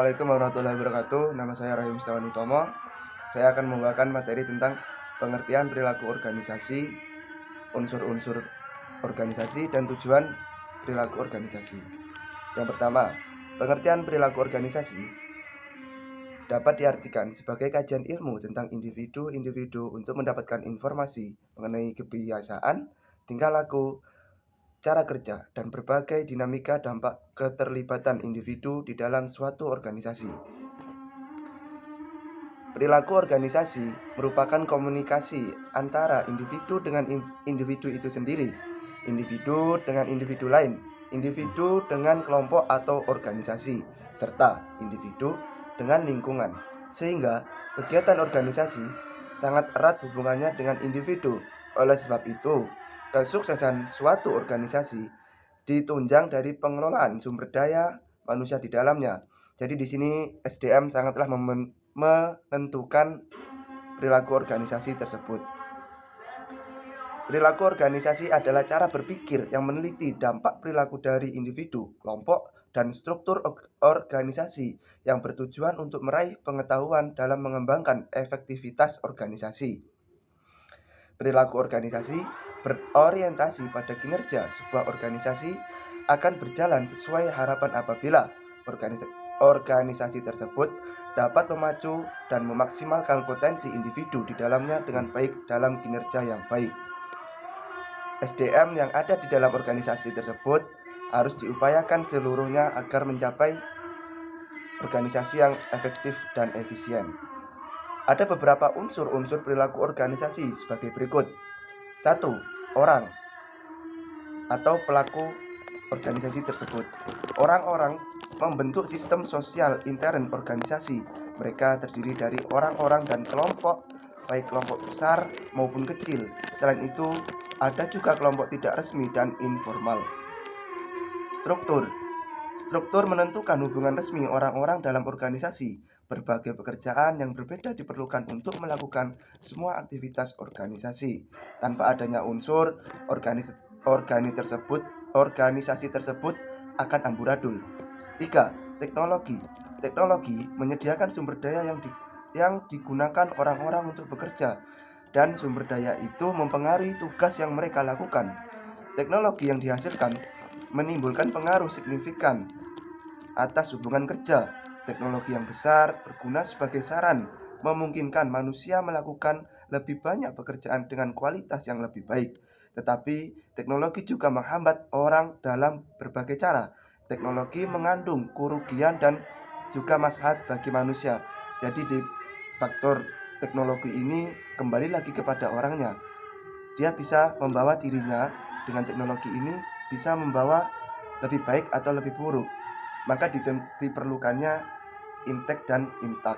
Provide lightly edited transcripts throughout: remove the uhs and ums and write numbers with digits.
Assalamualaikum warahmatullahi wabarakatuh. Nama saya Rahim Setiawan Utomo. Saya akan membawakan materi tentang pengertian perilaku organisasi, unsur-unsur organisasi, dan tujuan perilaku organisasi. Yang pertama, pengertian perilaku organisasi dapat diartikan sebagai kajian ilmu tentang individu-individu untuk mendapatkan informasi mengenai kebiasaan, tingkah laku, cara kerja, dan berbagai dinamika dampak keterlibatan individu di dalam suatu organisasi. Perilaku organisasi merupakan komunikasi antara individu dengan individu itu sendiri, individu dengan individu lain, individu dengan kelompok atau organisasi, serta individu dengan lingkungan. Sehingga kegiatan organisasi sangat erat hubungannya dengan individu. Oleh sebab itu, kesuksesan suatu organisasi ditunjang dari pengelolaan sumber daya manusia di dalamnya. Jadi di sini SDM sangatlah menentukan perilaku organisasi tersebut. Perilaku organisasi adalah cara berpikir yang meneliti dampak perilaku dari individu, kelompok, dan struktur organisasi yang bertujuan untuk meraih pengetahuan dalam mengembangkan efektivitas organisasi. Perilaku organisasi berorientasi pada kinerja sebuah organisasi akan berjalan sesuai harapan apabila organisasi tersebut dapat memacu dan memaksimalkan potensi individu di dalamnya dengan baik dalam kinerja yang baik. SDM yang ada di dalam organisasi tersebut harus diupayakan seluruhnya agar mencapai organisasi yang efektif dan efisien. Ada beberapa unsur-unsur perilaku organisasi sebagai berikut. 1. Orang atau pelaku organisasi tersebut. Orang-orang membentuk sistem sosial intern organisasi. Mereka terdiri dari orang-orang dan kelompok, baik kelompok besar maupun kecil. Selain itu, ada juga kelompok tidak resmi dan informal. Struktur menentukan hubungan resmi orang-orang dalam organisasi. Berbagai pekerjaan yang berbeda diperlukan untuk melakukan semua aktivitas organisasi. Tanpa adanya unsur, organisasi tersebut akan amburadul. 3. Teknologi. Teknologi menyediakan sumber daya yang digunakan orang-orang untuk bekerja, dan sumber daya itu mempengaruhi tugas yang mereka lakukan. Teknologi yang dihasilkan menimbulkan pengaruh signifikan atas hubungan kerja. Teknologi yang besar berguna sebagai saran, memungkinkan manusia melakukan lebih banyak pekerjaan dengan kualitas yang lebih baik. Tetapi teknologi juga menghambat orang dalam berbagai cara. Teknologi mengandung kerugian dan juga maslahat bagi manusia. Jadi di faktor teknologi ini kembali lagi kepada orangnya. Dia bisa membawa dirinya dengan teknologi ini bisa membawa lebih baik atau lebih buruk. Maka diperlukannya imtek dan imtak.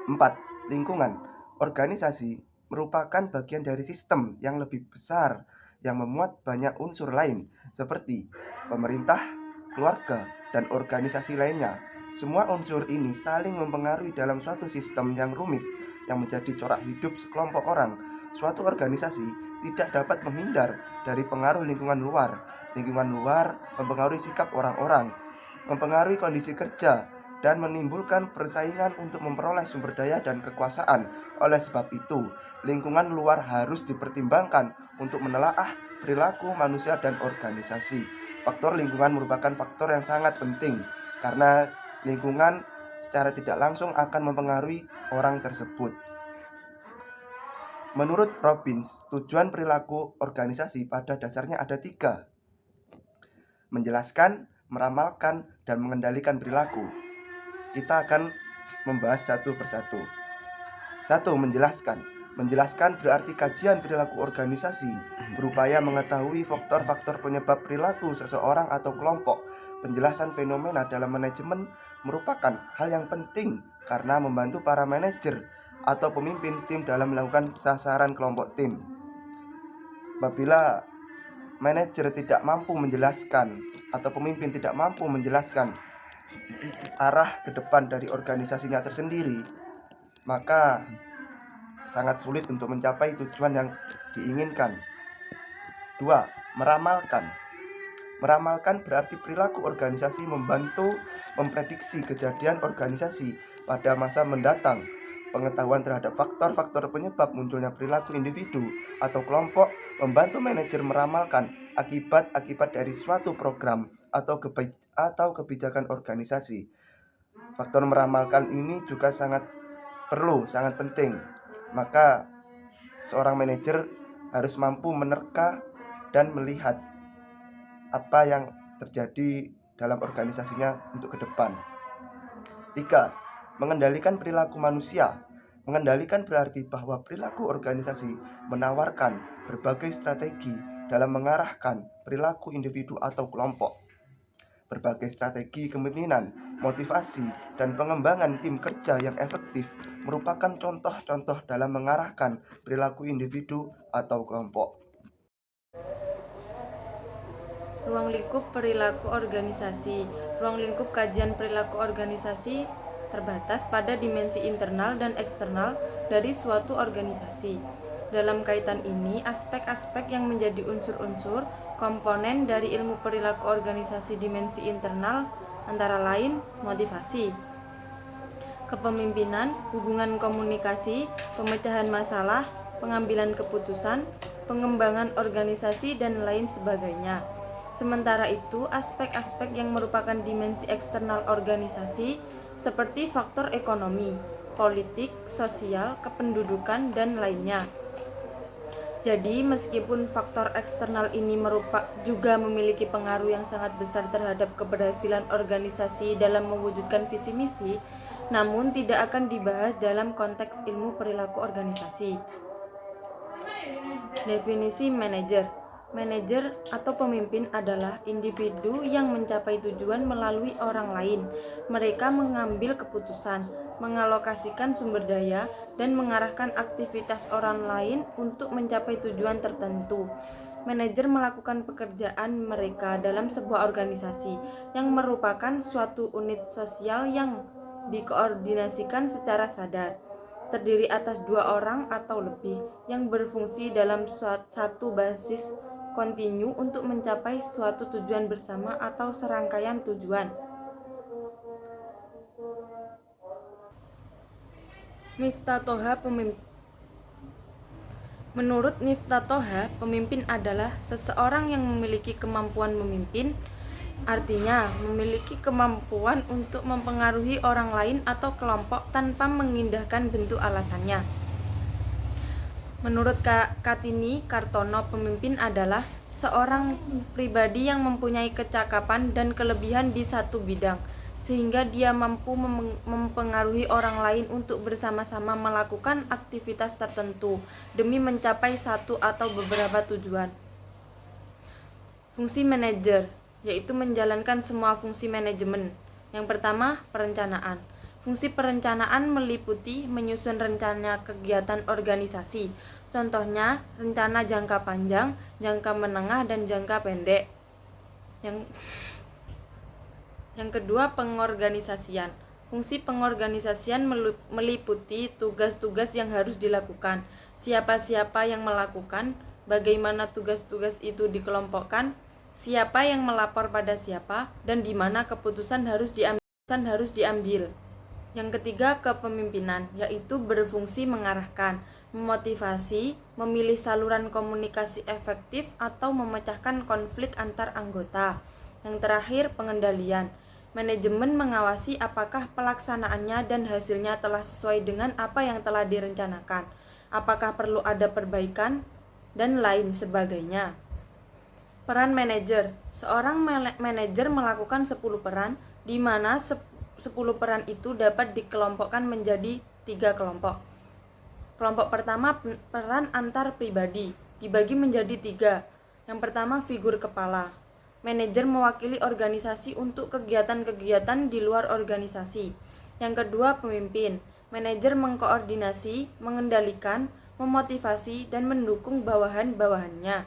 4. Lingkungan. Organisasi merupakan bagian dari sistem yang lebih besar yang memuat banyak unsur lain seperti pemerintah, keluarga, dan organisasi lainnya. Semua unsur ini saling mempengaruhi dalam suatu sistem yang rumit yang menjadi corak hidup sekelompok orang. Suatu organisasi tidak dapat menghindar dari pengaruh lingkungan luar. Lingkungan luar mempengaruhi sikap orang-orang, mempengaruhi kondisi kerja, dan menimbulkan persaingan untuk memperoleh sumber daya dan kekuasaan. Oleh sebab itu, lingkungan luar harus dipertimbangkan untuk menelaah perilaku manusia dan organisasi. Faktor lingkungan merupakan faktor yang sangat penting karena lingkungan secara tidak langsung akan mempengaruhi orang tersebut. Menurut Robbins, tujuan perilaku organisasi pada dasarnya ada 3: menjelaskan, meramalkan, dan mengendalikan perilaku. Kita akan membahas satu persatu. 1. Menjelaskan. Menjelaskan berarti kajian perilaku organisasi, berupaya mengetahui faktor-faktor penyebab perilaku seseorang atau kelompok. Penjelasan fenomena dalam manajemen merupakan hal yang penting karena membantu para manajer atau pemimpin tim dalam melakukan sasaran kelompok tim. Apabila manajer tidak mampu menjelaskan atau pemimpin tidak mampu menjelaskan arah ke depan dari organisasinya tersendiri, maka sangat sulit untuk mencapai tujuan yang diinginkan. 2. Meramalkan. Meramalkan berarti perilaku organisasi membantu memprediksi kejadian organisasi pada masa mendatang. Pengetahuan terhadap faktor-faktor penyebab munculnya perilaku individu atau kelompok membantu manajer meramalkan akibat-akibat dari suatu program atau kebijakan organisasi. Faktor meramalkan ini juga sangat penting. Maka seorang manajer harus mampu menerka dan melihat apa yang terjadi dalam organisasinya untuk ke depan. 3. Mengendalikan perilaku manusia. Mengendalikan berarti bahwa perilaku organisasi menawarkan berbagai strategi dalam mengarahkan perilaku individu atau kelompok. Berbagai strategi kepemimpinan, motivasi, dan pengembangan tim kerja yang efektif merupakan contoh-contoh dalam mengarahkan perilaku individu atau kelompok. Ruang lingkup perilaku organisasi. Ruang lingkup kajian perilaku organisasi terbatas pada dimensi internal dan eksternal dari suatu organisasi. Dalam kaitan ini, aspek-aspek yang menjadi unsur-unsur komponen dari ilmu perilaku organisasi dimensi internal antara lain motivasi, kepemimpinan, hubungan komunikasi, pemecahan masalah, pengambilan keputusan, pengembangan organisasi, dan lain sebagainya. Sementara itu, aspek-aspek yang merupakan dimensi eksternal organisasi seperti faktor ekonomi, politik, sosial, kependudukan, dan lainnya. Jadi, meskipun faktor eksternal ini juga memiliki pengaruh yang sangat besar terhadap keberhasilan organisasi dalam mewujudkan visi misi, namun tidak akan dibahas dalam konteks ilmu perilaku organisasi. Definisi manajer. Manajer atau pemimpin adalah individu yang mencapai tujuan melalui orang lain. Mereka mengambil keputusan, mengalokasikan sumber daya, dan mengarahkan aktivitas orang lain untuk mencapai tujuan tertentu. Manajer melakukan pekerjaan mereka dalam sebuah organisasi yang merupakan suatu unit sosial yang dikoordinasikan secara sadar. Terdiri atas 2 orang atau lebih yang berfungsi dalam satu basis kontinu untuk mencapai suatu tujuan bersama atau serangkaian tujuan. Miftah Toha pemimpin. Menurut Miftah Toha, pemimpin adalah seseorang yang memiliki kemampuan memimpin, artinya memiliki kemampuan untuk mempengaruhi orang lain atau kelompok tanpa mengindahkan bentuk alasannya. Menurut Kartini Kartono, pemimpin adalah seorang pribadi yang mempunyai kecakapan dan kelebihan di satu bidang, sehingga dia mampu mempengaruhi orang lain untuk bersama-sama melakukan aktivitas tertentu demi mencapai satu atau beberapa tujuan. Fungsi manajer, yaitu menjalankan semua fungsi manajemen. Yang pertama, perencanaan. Fungsi perencanaan meliputi menyusun rencana kegiatan organisasi, contohnya rencana jangka panjang, jangka menengah, dan jangka pendek. Yang kedua, pengorganisasian. Fungsi pengorganisasian meliputi tugas-tugas yang harus dilakukan, siapa-siapa yang melakukan, bagaimana tugas-tugas itu dikelompokkan, siapa yang melapor pada siapa, dan di mana keputusan harus diambil. Yang ketiga, kepemimpinan, yaitu berfungsi mengarahkan, memotivasi, memilih saluran komunikasi efektif, atau memecahkan konflik antar anggota. Yang terakhir, pengendalian. Manajemen mengawasi apakah pelaksanaannya dan hasilnya telah sesuai dengan apa yang telah direncanakan, apakah perlu ada perbaikan, dan lain sebagainya. Peran manajer. Seorang manajer melakukan 10 peran, di mana 10 peran itu dapat dikelompokkan menjadi 3 kelompok. Kelompok pertama, peran antar pribadi, dibagi menjadi 3. Yang pertama, figur kepala. Manajer mewakili organisasi untuk kegiatan-kegiatan di luar organisasi. Yang kedua, pemimpin. Manajer mengkoordinasi, mengendalikan, memotivasi, dan mendukung bawahan-bawahannya.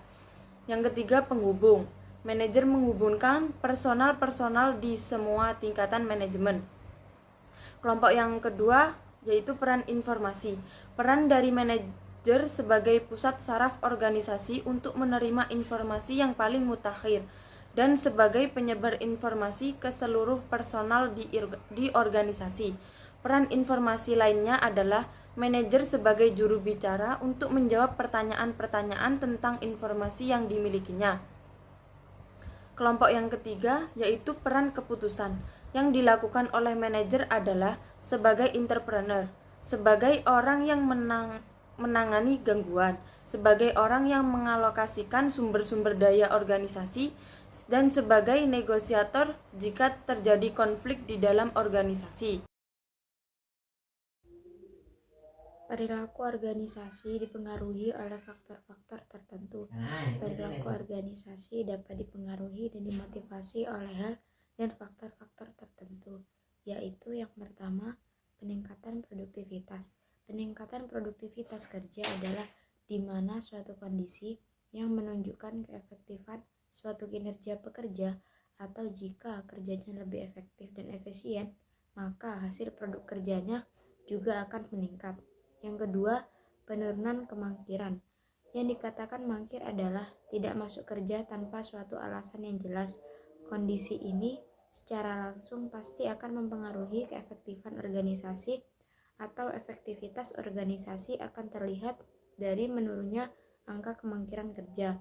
Yang ketiga, penghubung. Manajer menghubungkan personal-personal di semua tingkatan manajemen. Kelompok yang kedua yaitu peran informasi. Peran dari manajer sebagai pusat saraf organisasi untuk menerima informasi yang paling mutakhir dan sebagai penyebar informasi ke seluruh personal di organisasi. Peran informasi lainnya adalah manajer sebagai juru bicara untuk menjawab pertanyaan-pertanyaan tentang informasi yang dimilikinya. Kelompok yang ketiga yaitu peran keputusan. Yang dilakukan oleh manajer adalah sebagai entrepreneur, sebagai orang yang menangani gangguan, sebagai orang yang mengalokasikan sumber-sumber daya organisasi, dan sebagai negosiator jika terjadi konflik di dalam organisasi. Perilaku organisasi dipengaruhi oleh faktor-faktor tertentu. Perilaku organisasi dapat dipengaruhi dan dimotivasi oleh hal dan faktor-faktor tertentu, yaitu yang pertama, peningkatan produktivitas. Peningkatan produktivitas kerja adalah di mana suatu kondisi yang menunjukkan keefektifan suatu kinerja pekerja, atau jika kerjanya lebih efektif dan efisien, maka hasil produk kerjanya juga akan meningkat. Yang kedua, penurunan kemangkiran. Yang dikatakan mangkir adalah tidak masuk kerja tanpa suatu alasan yang jelas. Kondisi ini secara langsung pasti akan mempengaruhi keefektifan organisasi, atau efektivitas organisasi akan terlihat dari menurunnya angka kemangkiran kerja.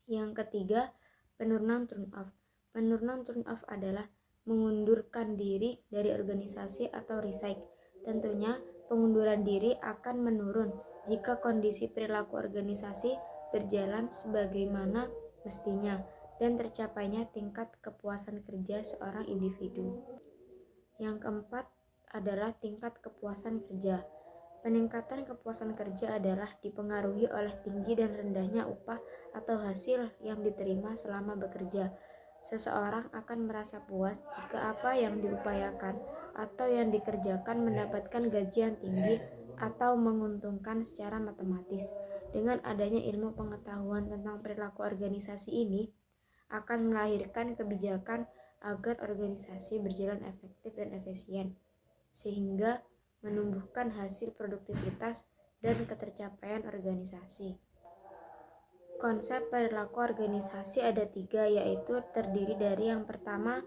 Yang ketiga, penurunan turn-off. Penurunan turn-off adalah mengundurkan diri dari organisasi atau resign. Tentunya, pengunduran diri akan menurun jika kondisi perilaku organisasi berjalan sebagaimana mestinya dan tercapainya tingkat kepuasan kerja seorang individu. Yang keempat adalah tingkat kepuasan kerja. Peningkatan kepuasan kerja adalah dipengaruhi oleh tinggi dan rendahnya upah atau hasil yang diterima selama bekerja. Seseorang akan merasa puas jika apa yang diupayakan atau yang dikerjakan mendapatkan gaji yang tinggi atau menguntungkan secara matematis. Dengan adanya ilmu pengetahuan tentang perilaku organisasi ini, akan melahirkan kebijakan agar organisasi berjalan efektif dan efisien, sehingga menumbuhkan hasil produktivitas dan ketercapaian organisasi. Konsep perilaku organisasi ada 3, yaitu terdiri dari yang pertama,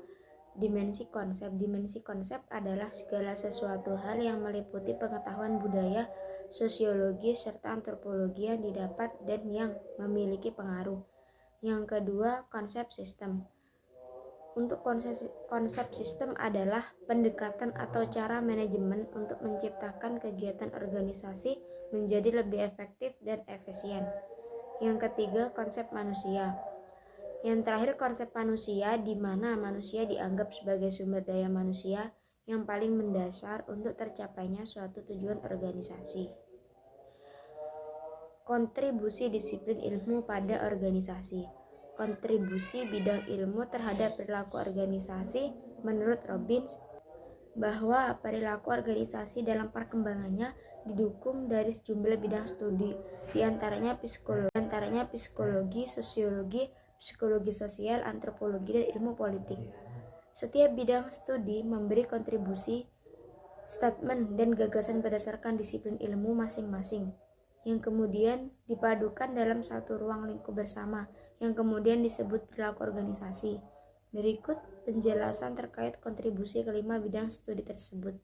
dimensi konsep. Dimensi konsep adalah segala sesuatu hal yang meliputi pengetahuan budaya, sosiologi, serta antropologi yang didapat dan yang memiliki pengaruh. Yang kedua, konsep sistem. Untuk konsep sistem adalah pendekatan atau cara manajemen untuk menciptakan kegiatan organisasi menjadi lebih efektif dan efisien. Yang ketiga, konsep manusia. Yang terakhir, konsep manusia, di mana manusia dianggap sebagai sumber daya manusia yang paling mendasar untuk tercapainya suatu tujuan organisasi. Kontribusi disiplin ilmu pada organisasi. Kontribusi bidang ilmu terhadap perilaku organisasi menurut Robbins bahwa perilaku organisasi dalam perkembangannya didukung dari sejumlah bidang studi, di antaranya psikologi, sosiologi, psikologi sosial, antropologi, dan ilmu politik. Setiap bidang studi memberi kontribusi, statement, dan gagasan berdasarkan disiplin ilmu masing-masing, yang kemudian dipadukan dalam satu ruang lingkup bersama, yang kemudian disebut perilaku organisasi. Berikut penjelasan terkait kontribusi kelima bidang studi tersebut.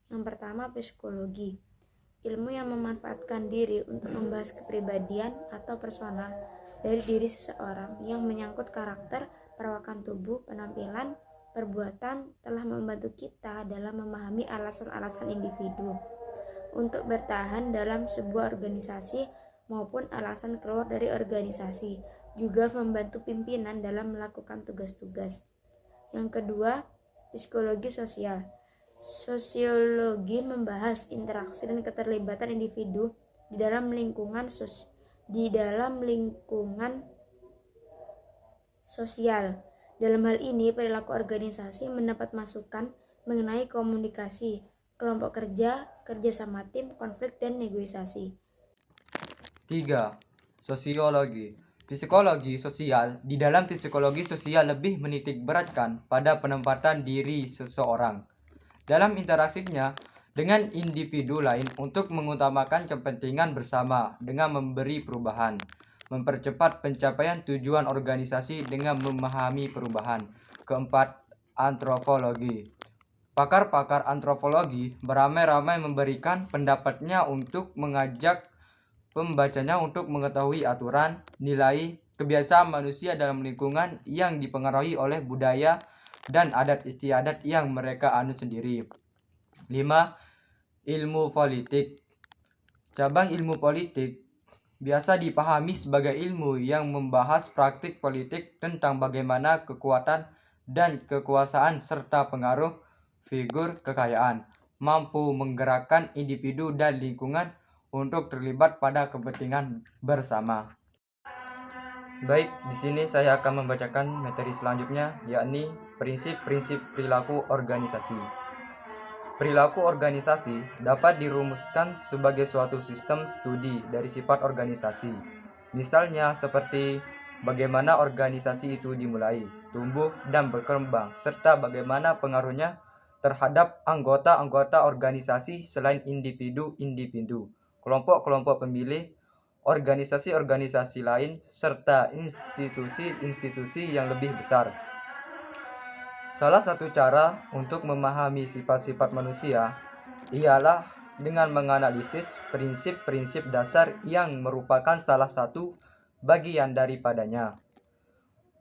Yang pertama, psikologi. Ilmu yang memanfaatkan diri untuk membahas kepribadian atau personal dari diri seseorang yang menyangkut karakter, perawakan tubuh, penampilan, perbuatan, telah membantu kita dalam memahami alasan-alasan individu untuk bertahan dalam sebuah organisasi maupun alasan keluar dari organisasi, juga membantu pimpinan dalam melakukan tugas-tugas. Yang kedua, psikologi sosial. Sosiologi membahas interaksi dan keterlibatan individu di dalam lingkungan sosial. Dalam hal ini, perilaku organisasi mendapat masukan mengenai komunikasi, kelompok kerja, kerjasama tim, konflik, dan negosiasi. 3. Sosiologi. Psikologi sosial. Di dalam psikologi sosial lebih menitik beratkan pada penempatan diri seseorang dalam interaksinya dengan individu lain untuk mengutamakan kepentingan bersama dengan memberi perubahan. mempercepat pencapaian tujuan organisasi dengan memahami perubahan. Keempat, antropologi. Pakar-pakar antropologi beramai-ramai memberikan pendapatnya untuk mengajak pembacanya untuk mengetahui aturan, nilai, kebiasaan manusia dalam lingkungan yang dipengaruhi oleh budaya dan adat istiadat yang mereka anut sendiri. 5. Ilmu politik. Cabang ilmu politik biasa dipahami sebagai ilmu yang membahas praktik politik tentang bagaimana kekuatan dan kekuasaan serta pengaruh figur kekayaan mampu menggerakkan individu dan lingkungan untuk terlibat pada kepentingan bersama. Baik, di sini saya akan membacakan materi selanjutnya, yakni prinsip-prinsip perilaku organisasi. Perilaku organisasi dapat dirumuskan sebagai suatu sistem studi dari sifat organisasi. Misalnya seperti bagaimana organisasi itu dimulai, tumbuh, dan berkembang, serta bagaimana pengaruhnya terhadap anggota-anggota organisasi selain individu-individu, kelompok-kelompok pemilih, organisasi-organisasi lain, serta institusi-institusi yang lebih besar. Salah satu cara untuk memahami sifat-sifat manusia ialah dengan menganalisis prinsip-prinsip dasar yang merupakan salah satu bagian daripadanya.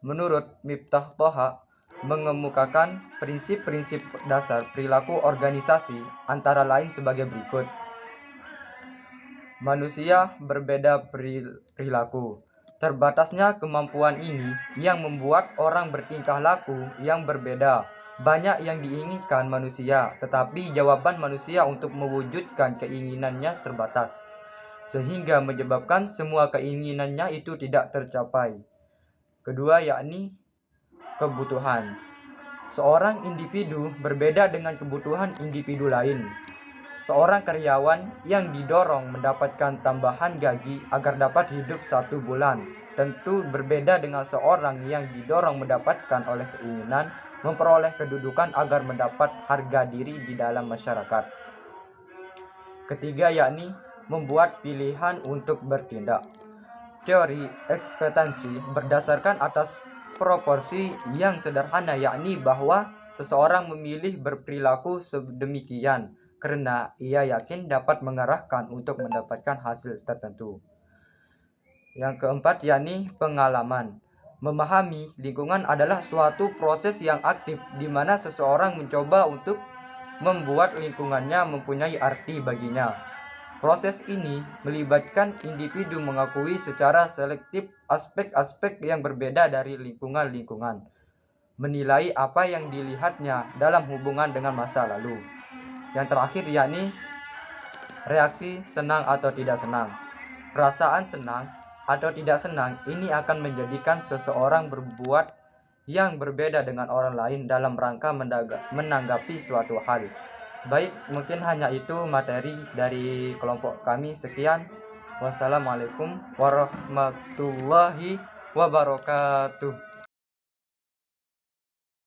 Menurut Miftah Toha, mengemukakan prinsip-prinsip dasar perilaku organisasi antara lain sebagai berikut. Manusia berbeda perilaku. Terbatasnya kemampuan ini yang membuat orang bertingkah laku yang berbeda. Banyak yang diinginkan manusia, tetapi jawaban manusia untuk mewujudkan keinginannya terbatas, sehingga menyebabkan semua keinginannya itu tidak tercapai. Kedua, yakni kebutuhan. Seorang individu berbeda dengan kebutuhan individu lain. Seorang karyawan yang didorong mendapatkan tambahan gaji agar dapat hidup 1 bulan tentu berbeda dengan seorang yang didorong mendapatkan oleh keinginan memperoleh kedudukan agar mendapat harga diri di dalam masyarakat. Ketiga, yakni membuat pilihan untuk bertindak. Teori ekspektasi berdasarkan atas proporsi yang sederhana, yakni bahwa seseorang memilih berperilaku sedemikian karena ia yakin dapat mengarahkan untuk mendapatkan hasil tertentu. Yang keempat, yakni pengalaman. Memahami lingkungan adalah suatu proses yang aktif di mana seseorang mencoba untuk membuat lingkungannya mempunyai arti baginya. Proses ini melibatkan individu mengakui secara selektif aspek-aspek yang berbeda dari lingkungan-lingkungan, menilai apa yang dilihatnya dalam hubungan dengan masa lalu. Yang terakhir, yakni reaksi senang atau tidak senang. Perasaan senang atau tidak senang ini akan menjadikan seseorang berbuat yang berbeda dengan orang lain dalam rangka menanggapi suatu hal. Baik, mungkin hanya itu materi dari kelompok kami. Sekian. Wassalamualaikum warahmatullahi wabarakatuh.